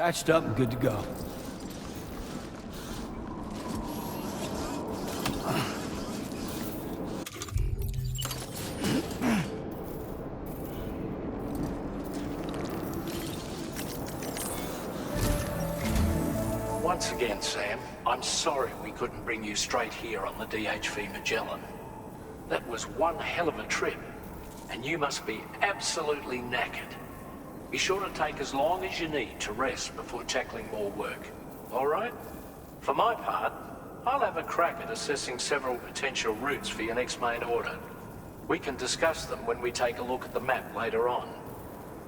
Patched up and good to go. Once again, Sam, I'm sorry we couldn't bring you straight here on the DHV Magellan. That was one hell of a trip, and you must be absolutely knackered. Be sure to take as long as you need to rest before tackling more work. All right? For my part, I'll have a crack at assessing several potential routes for your next main order. We can discuss them when we take a look at the map later on.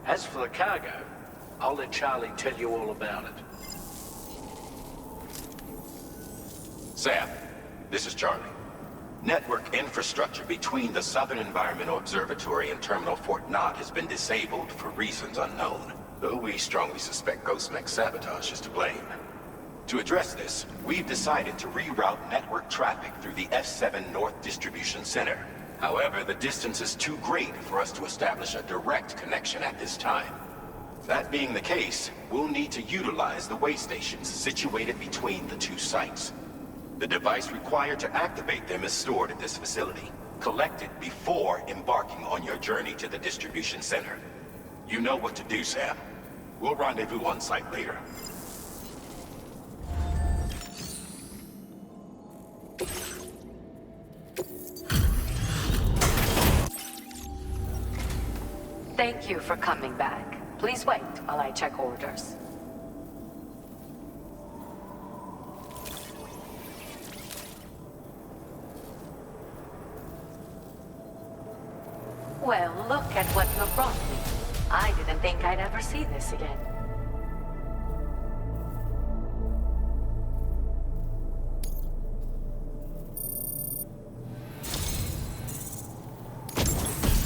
As for the cargo, I'll let Charlie tell you all about it. Sam, this is Charlie. Network infrastructure between the Southern Environmental Observatory and Terminal Fort Knott has been disabled for reasons unknown, though we strongly suspect Ghostmech's sabotage is to blame. To address this, we've decided to reroute network traffic through the F7 North Distribution Center. However, the distance is too great for us to establish a direct connection at this time. That being the case, we'll need to utilize the way stations situated between the two sites. The device required to activate them is stored at this facility. Collect it before embarking on your journey to the distribution center. You know what to do, Sam. We'll rendezvous on site later. Thank you for coming back. Please wait while I check orders. Well, look at what you brought me. I didn't think I'd ever see this again.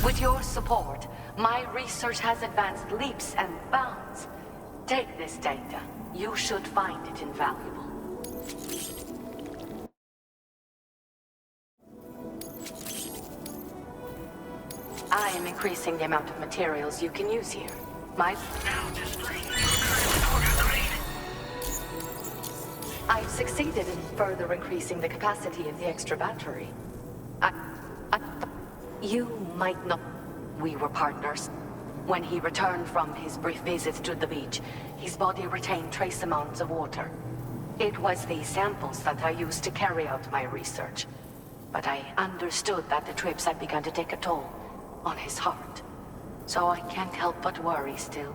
With your support, my research has advanced leaps and bounds. Take this data. You should find it invaluable. I am increasing the amount of materials you can use here. I've succeeded in further increasing the capacity of the extra battery. You might not... We were partners. When he returned from his brief visit to the beach, his body retained trace amounts of water. It was these samples that I used to carry out my research. But I understood that the trips had begun to take a toll on his heart. So I can't help but worry still.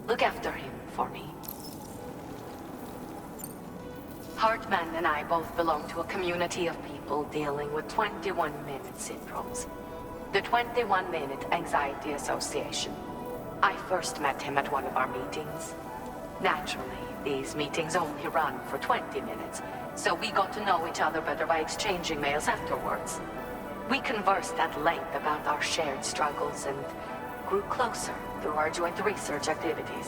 Look after him for me. Hartman and I both belong to a community of people dealing with 21-minute syndromes. The 21-Minute Anxiety Association. I first met him at one of our meetings. Naturally, these meetings only run for 20 minutes, so we got to know each other better by exchanging mails afterwards. We conversed at length about our shared struggles and grew closer through our joint research activities.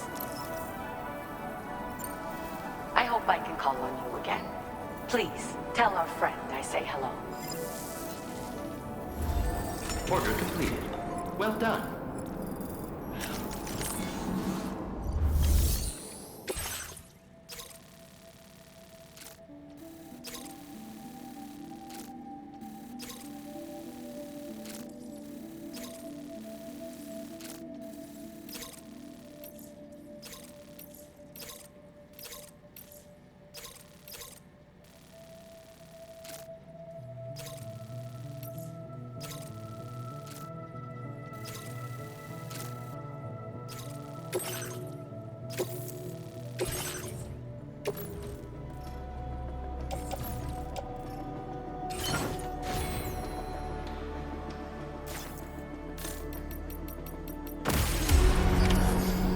I hope I can call on you again. Please, tell our friend I say hello. Order completed. Well done.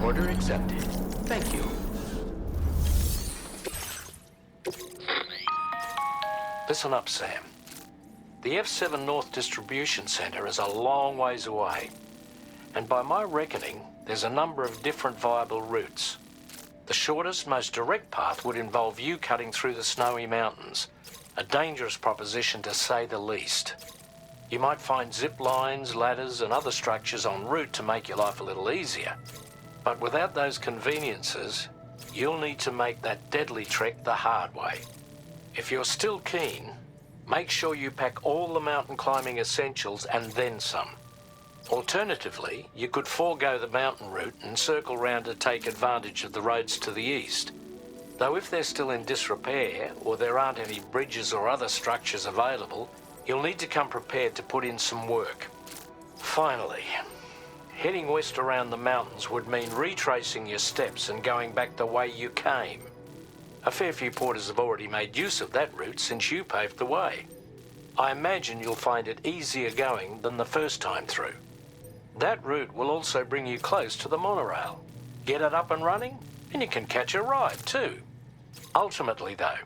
Order accepted. Thank you. Listen up, Sam. The F7 North Distribution Center is a long ways away. And by my reckoning, there's a number of different viable routes. The shortest, most direct path would involve you cutting through the snowy mountains. A dangerous proposition, to say the least. You might find zip lines, ladders, and other structures en route to make your life a little easier. But without those conveniences, you'll need to make that deadly trek the hard way. If you're still keen, make sure you pack all the mountain climbing essentials and then some. Alternatively, you could forego the mountain route and circle round to take advantage of the roads to the east. Though if they're still in disrepair, or there aren't any bridges or other structures available, you'll need to come prepared to put in some work. Finally, heading west around the mountains would mean retracing your steps and going back the way you came. A fair few porters have already made use of that route since you paved the way. I imagine you'll find it easier going than the first time through. That route will also bring you close to the monorail. Get it up and running, and you can catch a ride too. Ultimately though,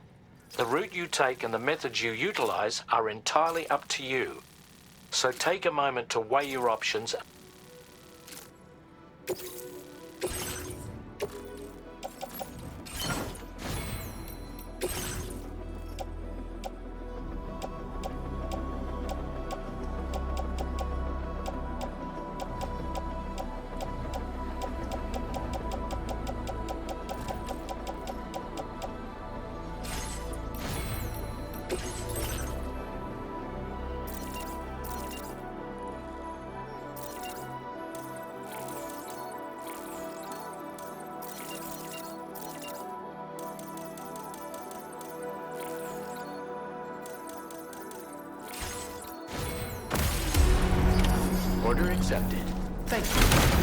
the route you take and the methods you utilize are entirely up to you. So take a moment to weigh your options. Order accepted. Thank you.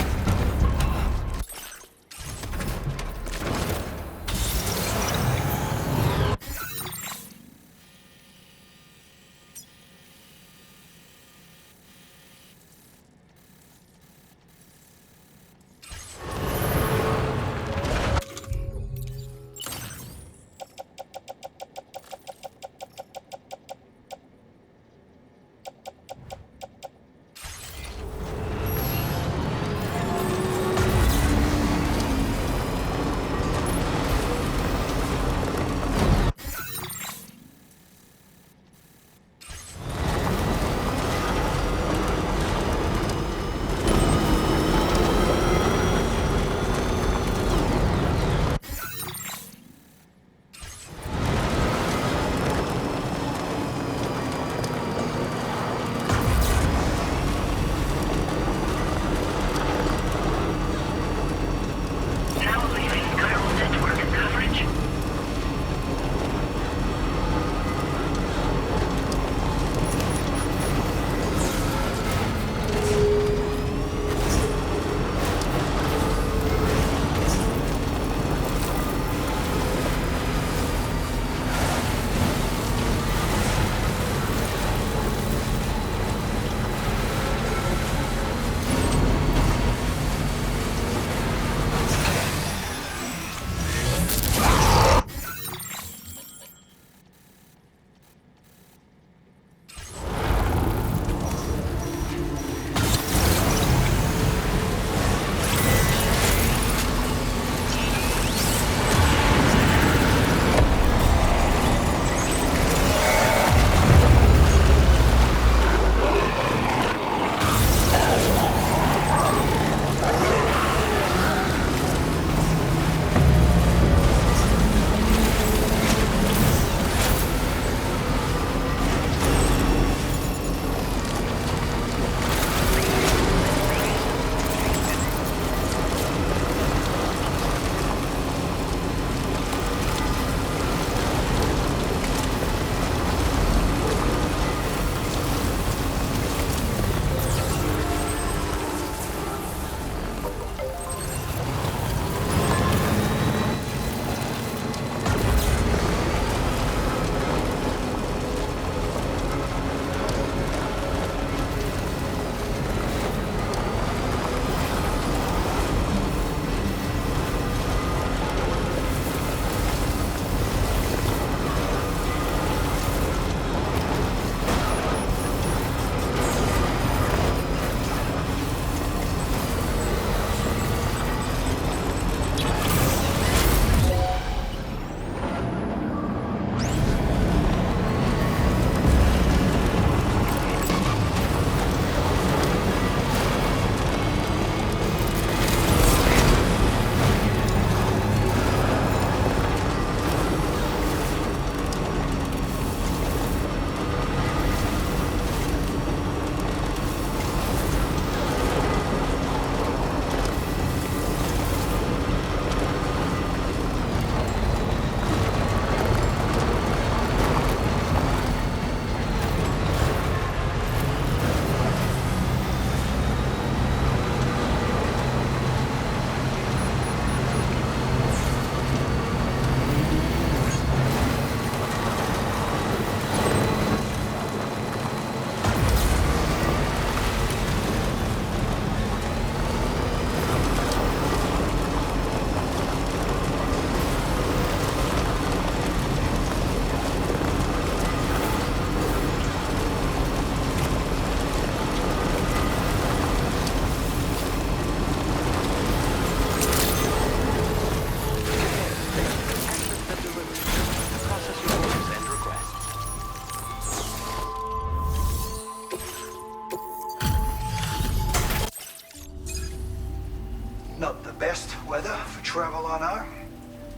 Travel, I know.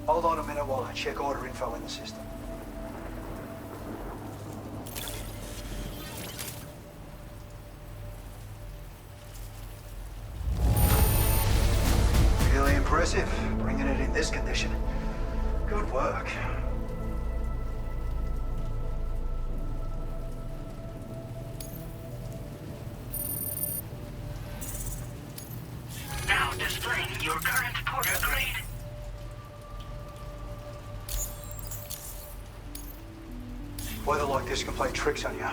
Hold on a minute while I check order info in the system. Really impressive, bringing it in this condition. Good work. Now displaying your current porter grade. Weather like this can play tricks on you.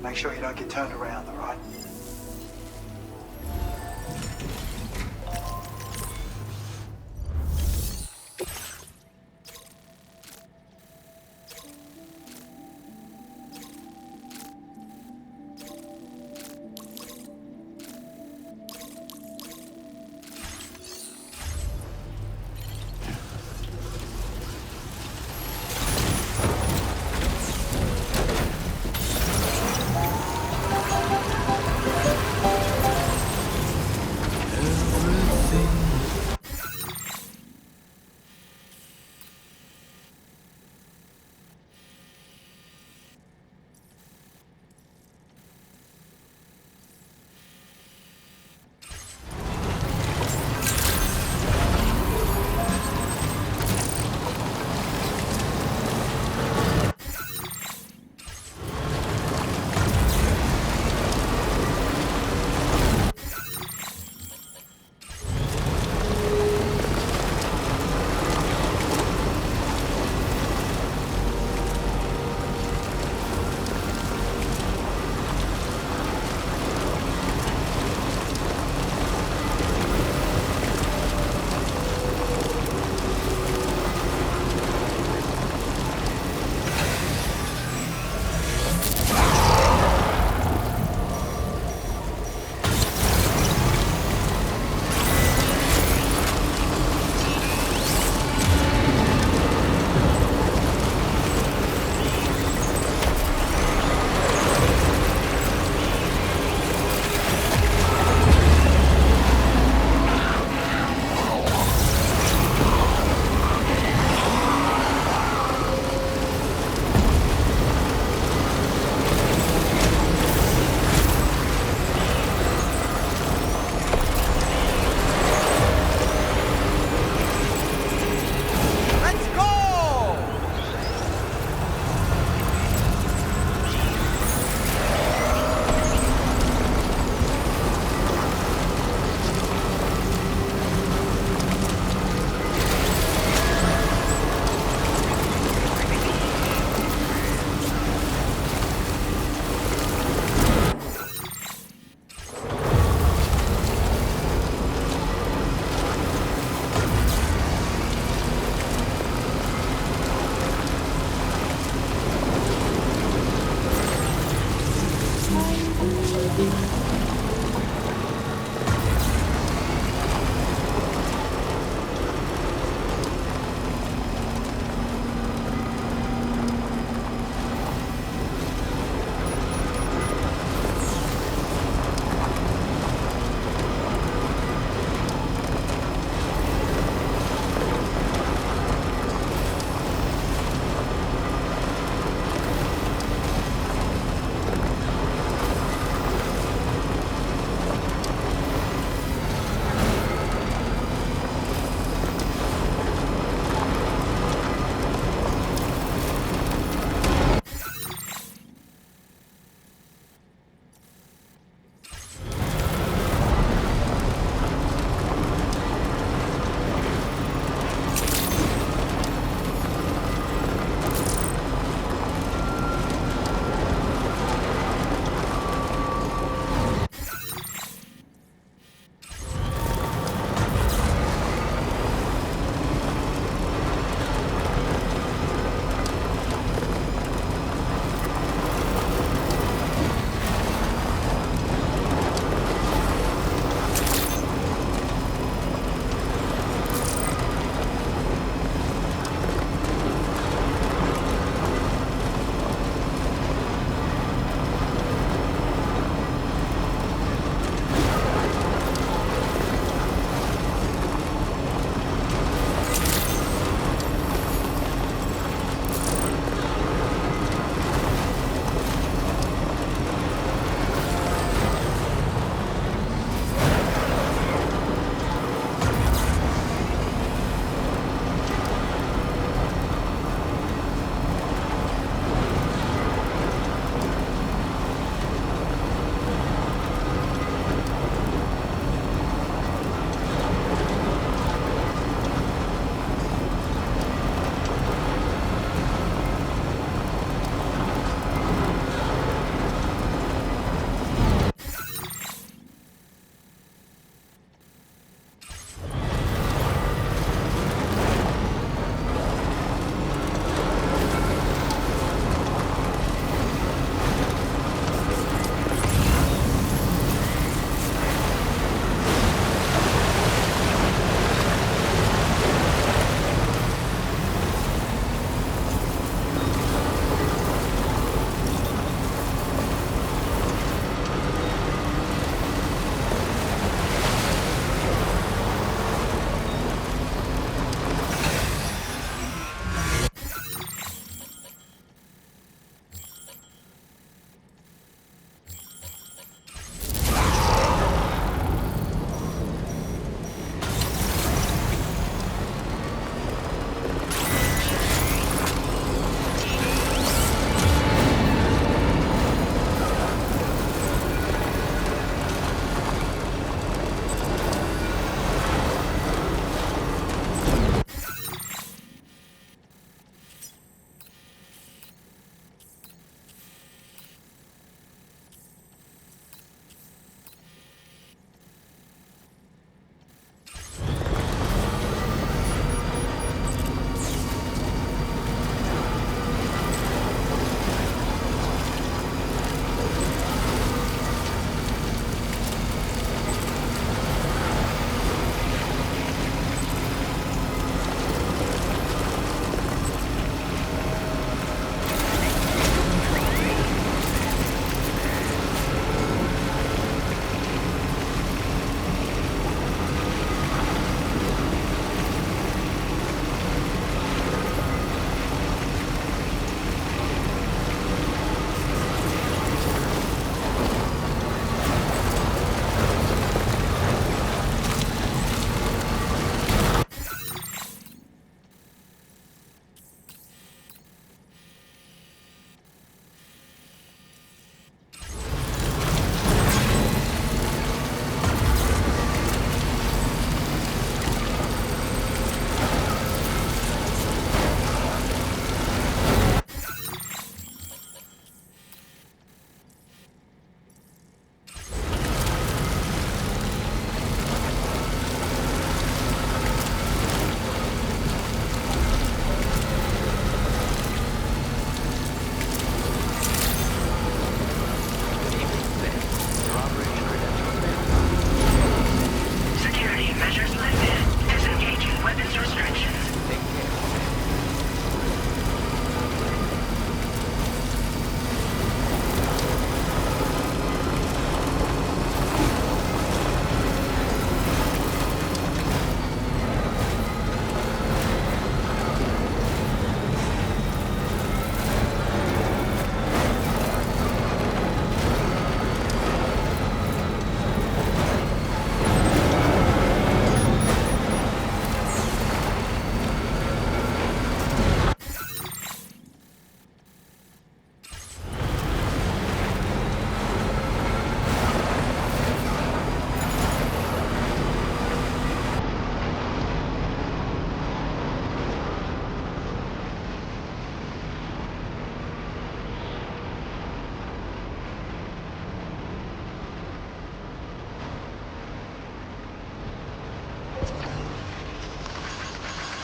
Make sure you don't get turned around, alright?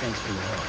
Thanks for your help.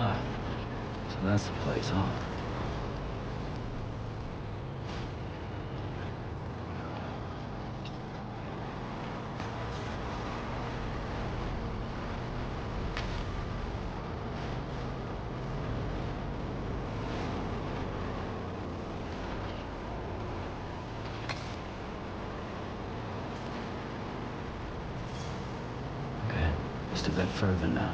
Ah, so that's the place, huh? Okay, just a bit further now.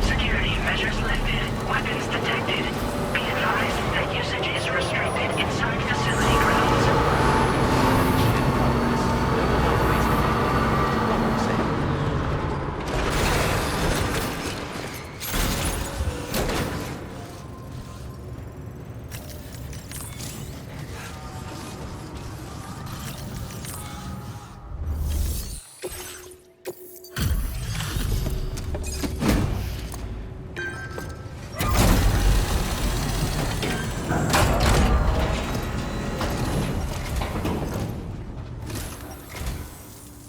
Security measures lifted. Weapons detected. Be advised that usage is restricted inside facility grounds.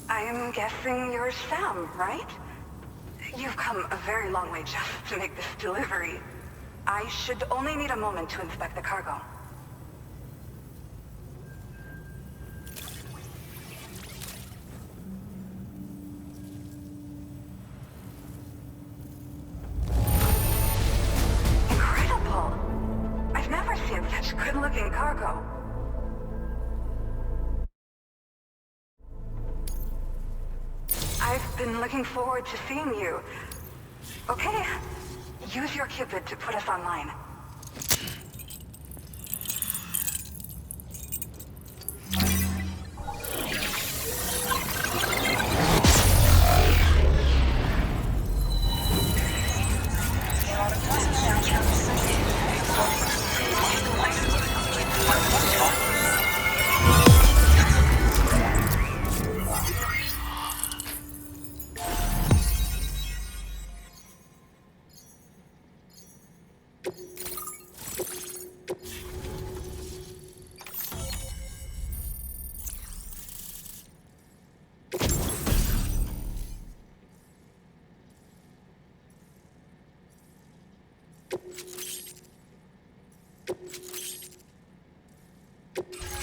I'm guessing you're Sam, right? You've come a very long way just to make this delivery. I should only need a moment to inspect the cargo. Incredible! I've never seen such good-looking cargo. I've been looking forward to seeing you. Okay, use your Cupid to put us online.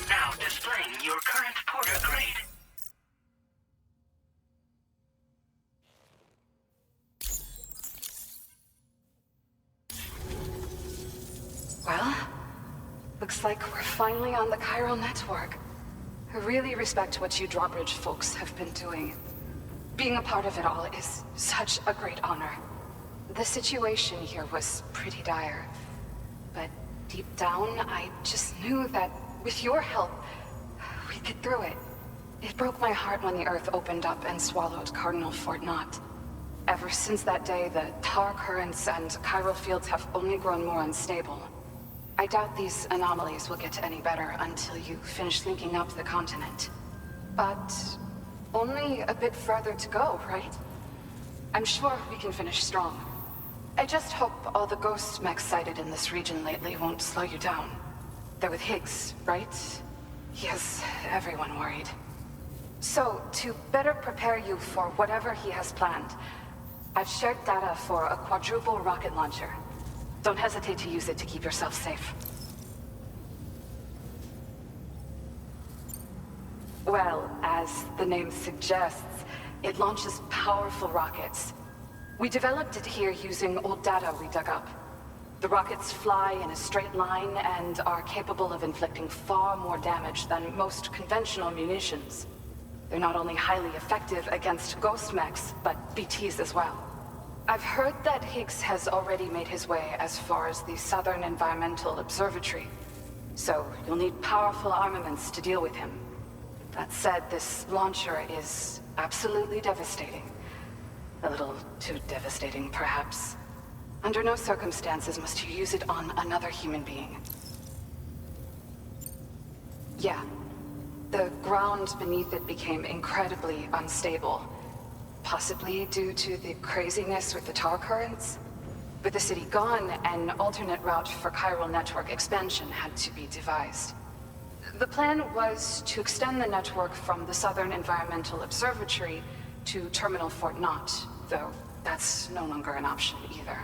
Now displaying your current porter grade. Well, looks like we're finally on the chiral network. I really respect what you drawbridge folks have been doing. Being a part of it all is such a great honor. The situation here was pretty dire, but deep down, I just knew that with your help, we'd get through it. It broke my heart when the Earth opened up and swallowed Cardinal Fort Knott. Ever since that day, the tar currents and chiral fields have only grown more unstable. I doubt these anomalies will get any better until you finish linking up the continent. But only a bit further to go, right? I'm sure we can finish strong. I just hope all the ghost mechs sighted in this region lately won't slow you down. They're with Higgs, right? He has everyone worried. So, to better prepare you for whatever he has planned, I've shared data for a quadruple rocket launcher. Don't hesitate to use it to keep yourself safe. Well, as the name suggests, it launches powerful rockets. We developed it here using old data we dug up. The rockets fly in a straight line and are capable of inflicting far more damage than most conventional munitions. They're not only highly effective against ghost mechs, but BTs as well. I've heard that Higgs has already made his way as far as the Southern Environmental Observatory, so you'll need powerful armaments to deal with him. That said, this launcher is absolutely devastating. A little too devastating, perhaps. Under no circumstances must you use it on another human being. Yeah. The ground beneath it became incredibly unstable. Possibly due to the craziness with the tar currents. With the city gone, an alternate route for chiral network expansion had to be devised. The plan was to extend the network from the Southern Environmental Observatory to Terminal Fort Knott, though that's no longer an option either.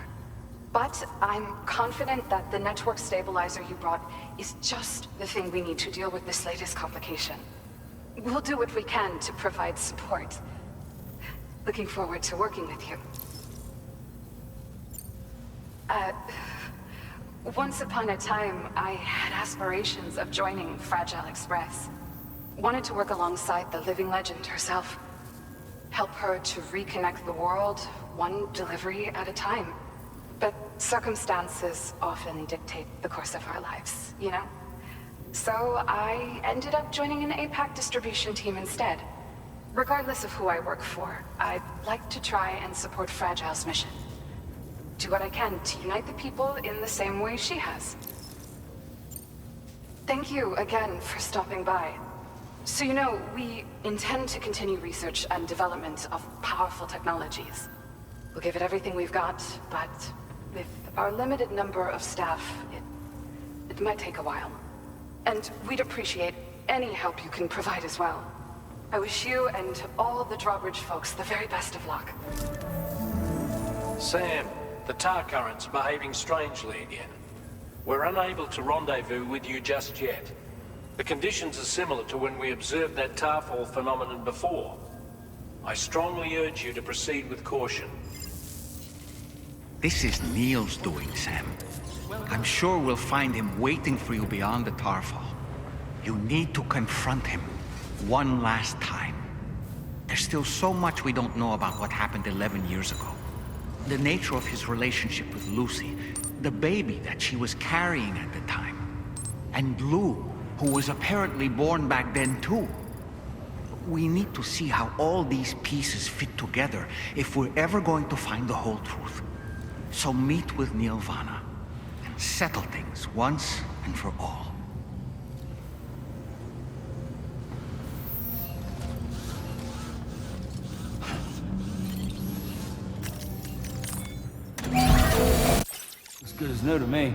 But I'm confident that the network stabilizer you brought is just the thing we need to deal with this latest complication. We'll do what we can to provide support. Looking forward to working with you. Once upon a time, I had aspirations of joining Fragile Express. Wanted to work alongside the living legend herself. Help her to reconnect the world, one delivery at a time. But circumstances often dictate the course of our lives, you know? So I ended up joining an APAC distribution team instead. Regardless of who I work for, I'd like to try and support Fragile's mission. Do what I can to unite the people in the same way she has. Thank you again for stopping by. So you know, we intend to continue research and development of powerful technologies. We'll give it everything we've got, but with our limited number of staff, it might take a while. And we'd appreciate any help you can provide as well. I wish you and all the drawbridge folks the very best of luck. Sam, the tar current's behaving strangely again. We're unable to rendezvous with you just yet. The conditions are similar to when we observed that tarfall phenomenon before. I strongly urge you to proceed with caution. This is Neil's doing, Sam. I'm sure we'll find him waiting for you beyond the tarfall. You need to confront him one last time. There's still so much we don't know about what happened 11 years ago. The nature of his relationship with Lucy, the baby that she was carrying at the time, and Lou, who was apparently born back then too. We need to see how all these pieces fit together if we're ever going to find the whole truth. So meet with Neil Vanna and settle things once and for all. As good as new to me.